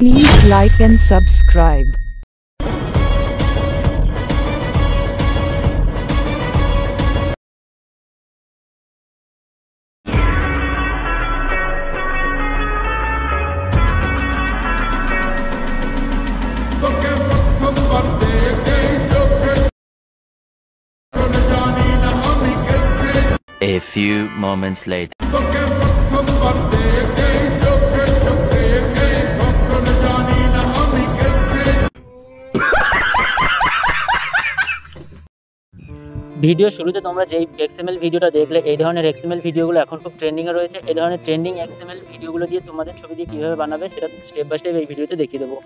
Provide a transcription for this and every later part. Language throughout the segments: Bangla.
Please like and subscribe. A few moments later. Video শুরুতে তোমরা যেই এক্সএমএল ভিডিওটা দেখলে, এই ধরনের এক্সএমএল ভিডিওগুলো এখন খুব ট্রেন্ডিংয়ে রয়েছে। এই ধরনের ট্রেন্ডিং এক্সএমএল ভিডিওগুলো দিয়ে তোমাদের ছবি দিয়ে কীভাবে বানাবে সেটা স্টেপ বাই স্টেপ এই ভিডিওতে দেখিয়ে দেবো।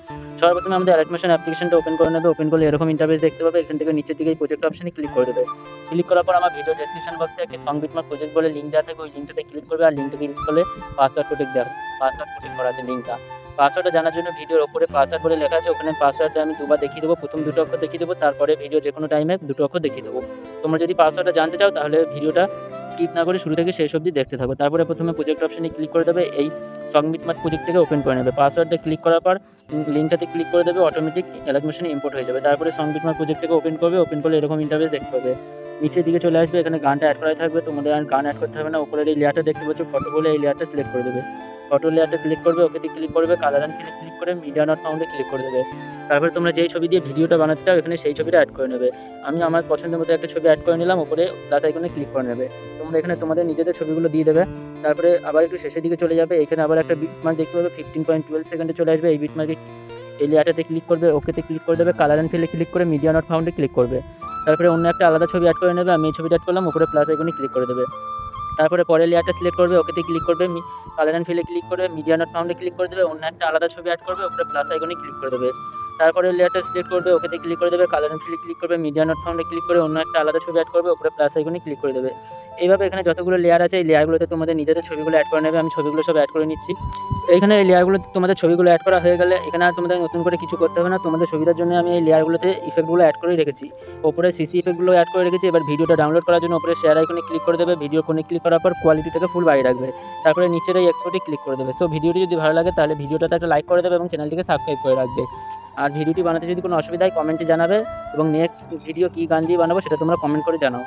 সর্বপ্রথমে আমাদের অ্যাডমিশন অ্যাপ্লিকেশনটা ওপেন করে নেবে। ওপেন করলে এরকম ইন্টারফেস দেখতে পাবে। এখান থেকে নিচের দিকে এই প্রজেক্ট অপশনে ক্লিক করে দেবে। ক্লিক করার পর আমার ভিডিও ডেসক্রিপশন বক্সে একটি সং বিটমার্ক প্রজেক্ট বলে লিঙ্ক দেওয়া থাকে, ওই লিঙ্কটাতে ক্লিক করবে। আর লিঙ্কটা ক্লিক করলে পাসওয়ার্ড প্রোটেক্ট করা আছে লিঙ্কটা। পাসওয়ার্ডটা জানার জন্য ভিডিওর ওপরে পাসওয়ার্ড বলে লেখা আছে, ওখানে পাসওয়ার্ডটা আমি দুবার দেখিয়ে দেবো। প্রথম দুটো অক্ষর দেখিয়ে দেবো, তারপরে ভিডিও যে কোনো টাইমে দুটো অক্ষর দেখিয়ে দেবো। তোমরা যদি পাসওয়ার্ডটা জানতে চাও তাহলে ভিডিওটা স্কিপ না করে শুরু থেকে শেষ অবধি দেখতে থাকো। তারপরে প্রথমে প্রজেক্ট অপশনে ক্লিক করে দেবে। এই সং বিটমার্ক প্রজেক্ট থেকে ওপেন করে নেবে। পাসওয়ার্ডটা ক্লিক করার পর লিঙ্কটাতে ক্লিক করে দেবে, অটোমেটিক অ্যানিমেশনে ইম্পোর্ট হয়ে যাবে। তারপরে সং বিটমার্ক প্রজেক্ট থেকে ওপেন করবে। ওপেন করলে এরকম ইন্টারফেস দেখতে পাবে। নিচের দিকে চলে আসবে, এখানে গানটা অ্যাড করা থাকবে। তোমাদের আর গান অ্যাড করতে হবে না। উপরের এই লেয়ারটা দেখতে পাচ্ছ ফটো বলে, এই লেয়ারটা সিলেক্ট করে দেবে। ফটো লেয়ারটা সিলেক্ট করবে, ওকে ক্লিক করবে, কালার অ্যান্ড ফিলে ক্লিক করে মিডিয়া নট ফাউন্ডে ক্লিক করে দেবে। তারপরে তোমরা যেই ছবি দিয়ে ভিডিওটা বানাতে চাও এখানে সেই ছবিটা অ্যাড করে নেবে। আমি আমার পছন্দের মতো একটা ছবি অ্যাড করে নিলাম, উপরে প্লাস আইকনে ক্লিক করে নেবে। তোমরা এখানে তোমাদের নিজেদের ছবিগুলো দিয়ে দেবে। তারপরে আবার একটু শেষের দিকে চলে যাবে, এখানে আবার একটা বিটমার্ক দেখতে পাবে 15.12 সেকেন্ডে চলে আসবে। এই বিটমার্কে এই লেয়ারটাতে ক্লিক করবে, ওকেতে ক্লিক করে দেবে, কালার অ্যান্ড ফিলে ক্লিক করে মিডিয়া নট ফাউন্ডে ক্লিক করবে। তারপরে অন্য একটা আলাদা ছবি অ্যাড করে নেবে। আমি এই ছবিটা অ্যাড করলাম, উপরে প্লাস আইকনে ক্লিক করে দেবে। তারপরে পরের লেয়ারটা সিলেক্ট করবে, ওকেতে ক্লিক করবে, কালার অ্যান্ড ফিলে ক্লিক করে মিডিয়া নট ফাউন্ডে ক্লিক করে দেবে। অন্য একটা আলাদা ছবি অ্যাড করবে, উপরে প্লাস আইকনে ক্লিক করে দেবে। তারপরে লেয়ারটা সিলেক্ট করবে, ওকেতে ক্লিক করে দেবে, কালার অ্যান্ড ফিলে ক্লিক করবে, মিডিয়া নট ফাউন্ডে ক্লিক করে অন্য একটা আলাদা ছবি অ্যাড করবে, উপরে প্লাস আইকনে ক্লিক করে দেবে। এইভাবে এখানে যতগুলো লেয়ার আছে এই লেয়ারগুলোতে তোমাদের নিজেদের ছবিগুলো অ্যাড করে নেবে। আমি ছবিগুলো সব অ্যাড করে নিচ্ছি। এইখানে এই লেয়ারগুলোতে তোমাদের ছবিগুলো অ্যাড করা হয়ে গেলে এখানে আর তোমাদের নতুন করে কিছু করতে হবে না। তোমাদের সুবিধার জন্য আমি এই লেয়ারগুলোতে ইফেক্টগুলো অ্যাড করে রেখেছি। ওপরে সিসি ইফেক্টগুলো অ্যাড করে রেখেছি। এবার ভিডিওটা ডাউনলোড করার জন্য উপরে শেয়ার আইকনে ক্লিক করে দেবে। ভিডিও কোণে ক্লিক করার পর কোয়ালিটিটাকে ফুল বাড়িয়ে রাখবে। তারপরে নিচের এই এক্সপোর্টে ক্লিক করে দেবে। সো ভিডিওটি যদি ভালো লাগে তাহলে ভিডিওটাতে একটা লাইক করে দেবে এবং চ্যানেলটিকে সাবস্ক্রাইব করে রাখবে। আর ভিডিওটি বানাতে যদি কোনো অসুবিধা হয় কমেন্টে জানাবে এবং নেক্সট ভিডিও কী গান দিয়ে বানাবো সেটা তোমরা কমেন্ট করে জানাও।